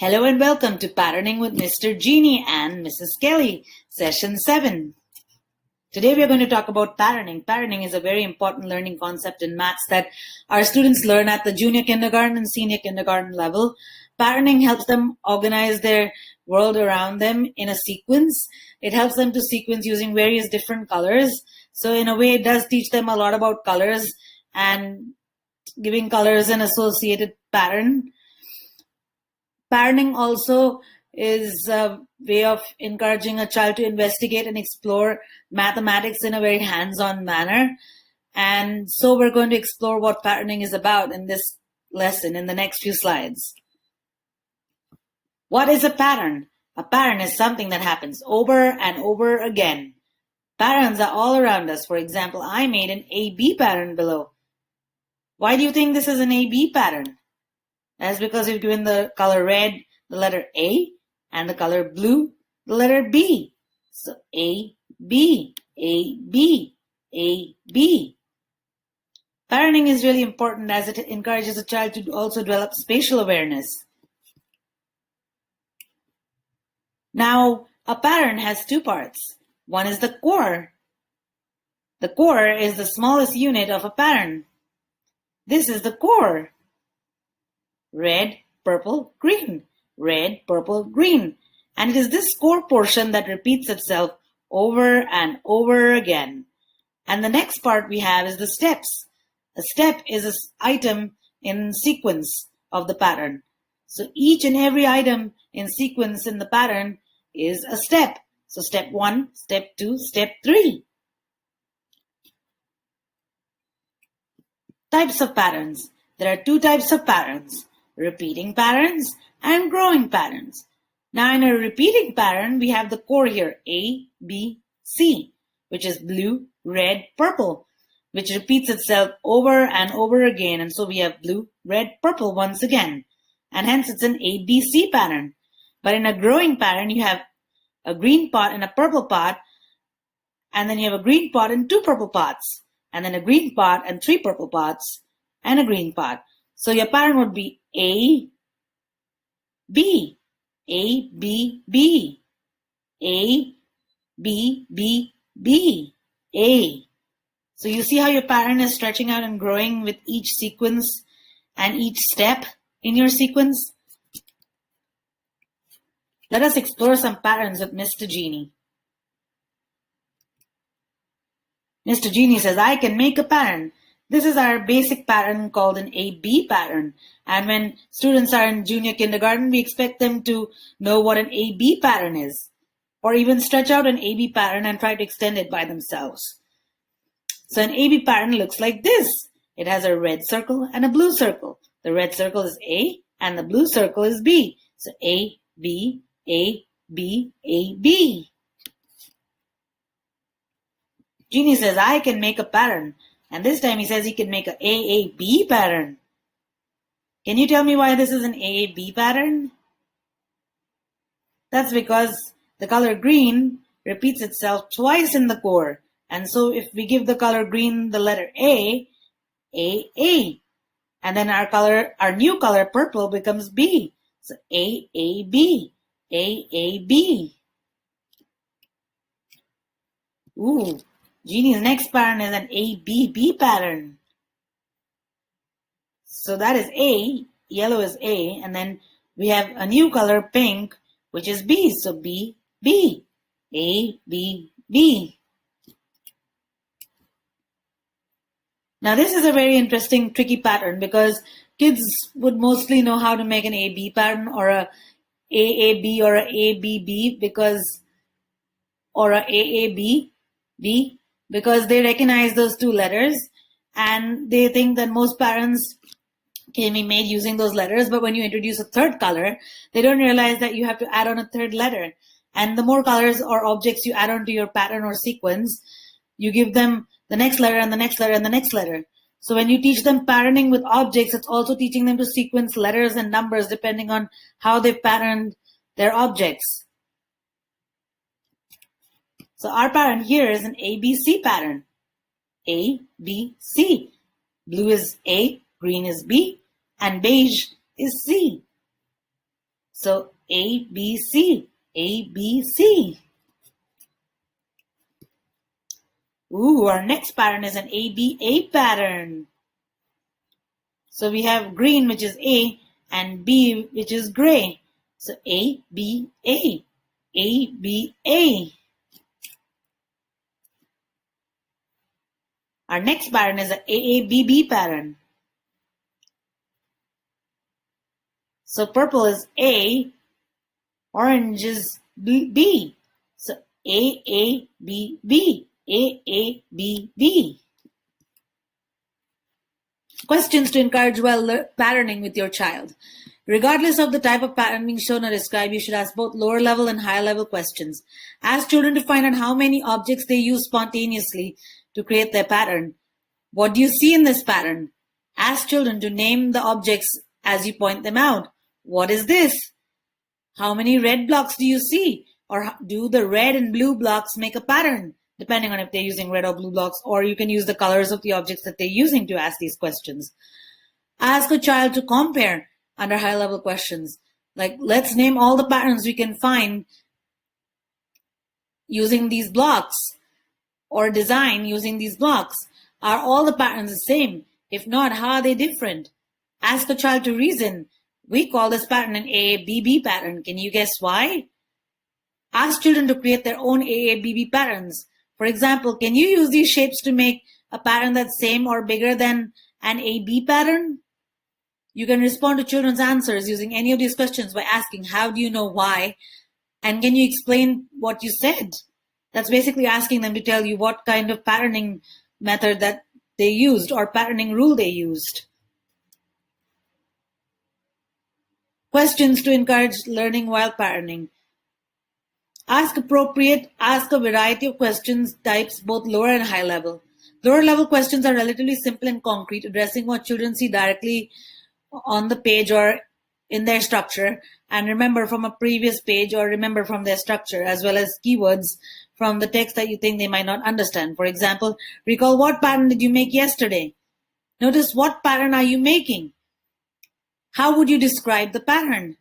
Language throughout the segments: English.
Hello and welcome to Patterning with Mr. Genie and Mrs. Kelly, Session 7. Today we are going to talk about patterning. Patterning is a very important learning concept in maths that our students learn at the junior kindergarten and senior kindergarten level. Patterning helps them organize their world around them in a sequence. It helps them to sequence using various different colors. So in a way, it does teach them a lot about colors and giving colors an associated pattern. Patterning also is a way of encouraging a child to investigate and explore mathematics in a very hands-on manner. And so we're going to explore what patterning is about in this lesson in the next few slides. What is a pattern? A pattern is something that happens over and over again. Patterns are all around us. For example, I made an AB pattern below. Why do you think this is an AB pattern? That's because we've given the color red the letter A and the color blue the letter B. So A, B, A, B, A, B. Patterning is really important as it encourages a child to also develop spatial awareness. Now, a pattern has two parts. One is the core. The core is the smallest unit of a pattern. This is the core. Red, purple, green. Red, purple, green. And it is this core portion that repeats itself over and over again. And the next part we have is the steps. A step is an item in sequence of the pattern. So each and every item in sequence in the pattern is a step. So step 1, step 2, step 3. Types of patterns. There are two types of patterns. Repeating patterns and growing patterns. Now in a repeating pattern, we have the core here, A, B, C, which is blue, red, purple, which repeats itself over and over again. And so we have blue, red, purple once again. And hence it's an ABC pattern. But in a growing pattern, you have a green pot and a purple pot, and then you have a green pot and 2 purple pots, and then a green pot and 3 purple pots, and a green pot. So your pattern would be A, B, A, B, B, A, B, B, B, A. So you see how your pattern is stretching out and growing with each sequence and each step in your sequence? Let us explore some patterns with Mr. Genie. Mr. Genie says, I can make a pattern. This is our basic pattern called an AB pattern. And when students are in junior kindergarten, we expect them to know what an AB pattern is, or even stretch out an AB pattern and try to extend it by themselves. So an AB pattern looks like this. It has a red circle and a blue circle. The red circle is A and the blue circle is B. So A, B, A, B, A, B. Genie says, I can make a pattern. And this time he says he can make an AAB pattern. Can you tell me why this is an AAB pattern? That's because the color green repeats itself twice in the core. And so if we give the color green the letter A, AA. And then our new color purple becomes B. So AAB, AAB. Ooh. Genie's next pattern is an ABB pattern. So that is A, yellow is A, and then we have a new color, pink, which is B. So B, B, A, B, B. Now this is a very interesting, tricky pattern because kids would mostly know how to make an AB pattern or a AAB or a ABB or a AAB, B, because they recognize those two letters and they think that most patterns can be made using those letters. But when you introduce a third color, they don't realize that you have to add on a third letter. And the more colors or objects you add on to your pattern or sequence, you give them the next letter and the next letter and the next letter. So when you teach them patterning with objects, it's also teaching them to sequence letters and numbers depending on how they've patterned their objects. So our pattern here is an ABC pattern. A, B, C. Blue is A, green is B, and beige is C. So A, B, C. A, B, C. Ooh, our next pattern is an ABA pattern. So we have green, which is A, and B, which is gray. So A, B, A. A, B, A. Our next pattern is an AABB pattern. So purple is A, orange is B. So AABB. AABB. Questions to encourage patterning with your child. Regardless of the type of patterning shown or described, you should ask both lower level and higher level questions. Ask children to find out how many objects they use spontaneously to create their pattern. What do you see in this pattern? Ask children to name the objects as you point them out. What is this? How many red blocks do you see? Or do the red and blue blocks make a pattern? Depending on if they're using red or blue blocks, or you can use the colors of the objects that they're using to ask these questions. Ask a child to compare under high level questions. Like, let's name all the patterns we can find using these blocks, or design using these blocks. Are all the patterns the same? If not, how are they different? Ask a child to reason. We call this pattern an AABB pattern. Can you guess why? Ask children to create their own AABB patterns. For example, can you use these shapes to make a pattern that's same or bigger than an AB pattern? You can respond to children's answers using any of these questions by asking, how do you know why? And can you explain what you said? That's basically asking them to tell you what kind of patterning method that they used or patterning rule they used. Questions to encourage learning while patterning. Ask a variety of questions types, both lower and high level. Lower level questions are relatively simple and concrete, addressing what children see directly on the page or in their structure, and remember from a previous page or remember from their structure, as well as keywords from the text that you think they might not understand. For example, recall what pattern did you make yesterday? Notice what pattern are you making? How would you describe the pattern?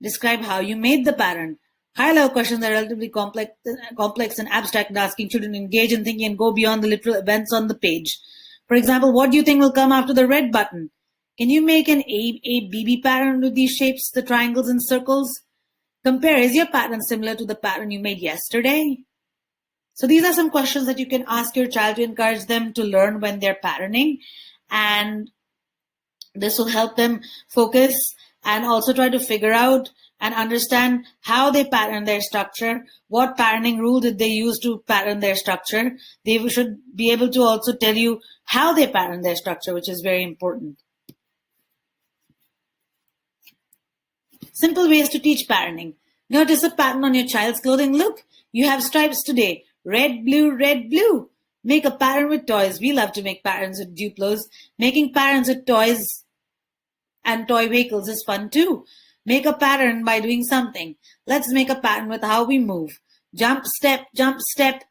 Describe how you made the pattern. High-level questions are relatively complex and abstract, and asking children to engage in thinking and go beyond the literal events on the page. For example, what do you think will come after the red button? Can you make an AABB pattern with these shapes, the triangles and circles? Compare, is your pattern similar to the pattern you made yesterday? So these are some questions that you can ask your child to encourage them to learn when they're patterning, and this will help them focus and also try to figure out and understand how they pattern their structure, what patterning rule did they use to pattern their structure. They should be able to also tell you how they pattern their structure, which is very important. Simple ways to teach patterning. Notice a pattern on your child's clothing. Look, you have stripes today. Red, blue, red, blue. Make a pattern with toys. We love to make patterns with Duplos. Making patterns with toys and toy vehicles is fun too. Make a pattern by doing something. Let's make a pattern with how we move. Jump, step, jump, step.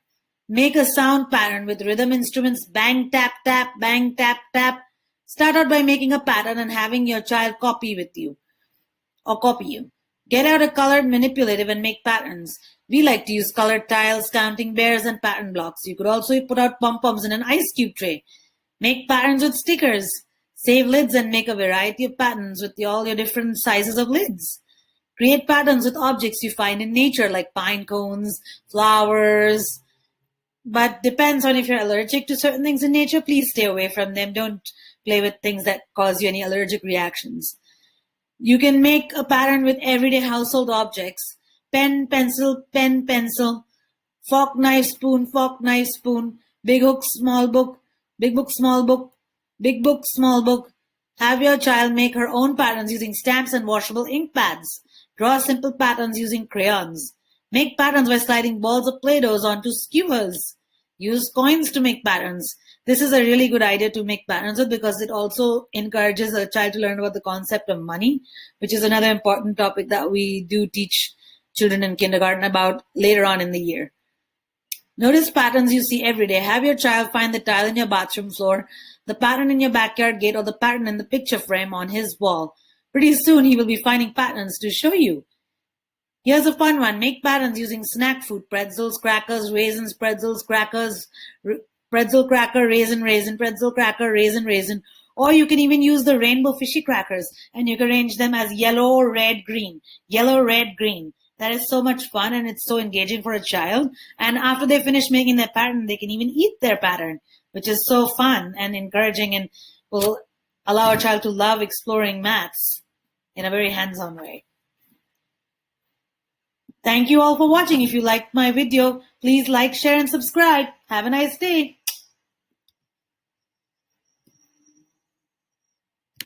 Make a sound pattern with rhythm instruments. Bang, tap, tap, bang, tap, tap. Start out by making a pattern and having your child copy you. Get out a colored manipulative and make patterns. We like to use colored tiles, counting bears, and pattern blocks. You could also put out pom-poms in an ice cube tray. Make patterns with stickers. Save lids and make a variety of patterns with all your different sizes of lids. Create patterns with objects you find in nature, like pine cones, flowers. But depends on if you're allergic to certain things in nature, please stay away from them. Don't play with things that cause you any allergic reactions. You can make a pattern with everyday household objects. Pen, pencil, fork, knife, spoon, big hook, small book, big book, small book, big book, small book. Have your child make her own patterns using stamps and washable ink pads. Draw simple patterns using crayons. Make patterns by sliding balls of Play-Dohs onto skewers. Use coins to make patterns. This is a really good idea to make patterns with because it also encourages a child to learn about the concept of money, which is another important topic that we do teach children in kindergarten about later on in the year. Notice patterns you see every day. Have your child find the tile in your bathroom floor, the pattern in your backyard gate, or the pattern in the picture frame on his wall. Pretty soon he will be finding patterns to show you. Here's a fun one. Make patterns using snack food: pretzels, crackers, raisins, pretzels, crackers, pretzel cracker, raisin, raisin, pretzel cracker, raisin, raisin. Or you can even use the rainbow fishy crackers and you can arrange them as yellow, red, green. Yellow, red, green. That is so much fun and it's so engaging for a child. And after they finish making their pattern, they can even eat their pattern, which is so fun and encouraging and will allow a child to love exploring maths in a very hands-on way. Thank you all for watching. If you liked my video, please like, share, and subscribe. Have a nice day.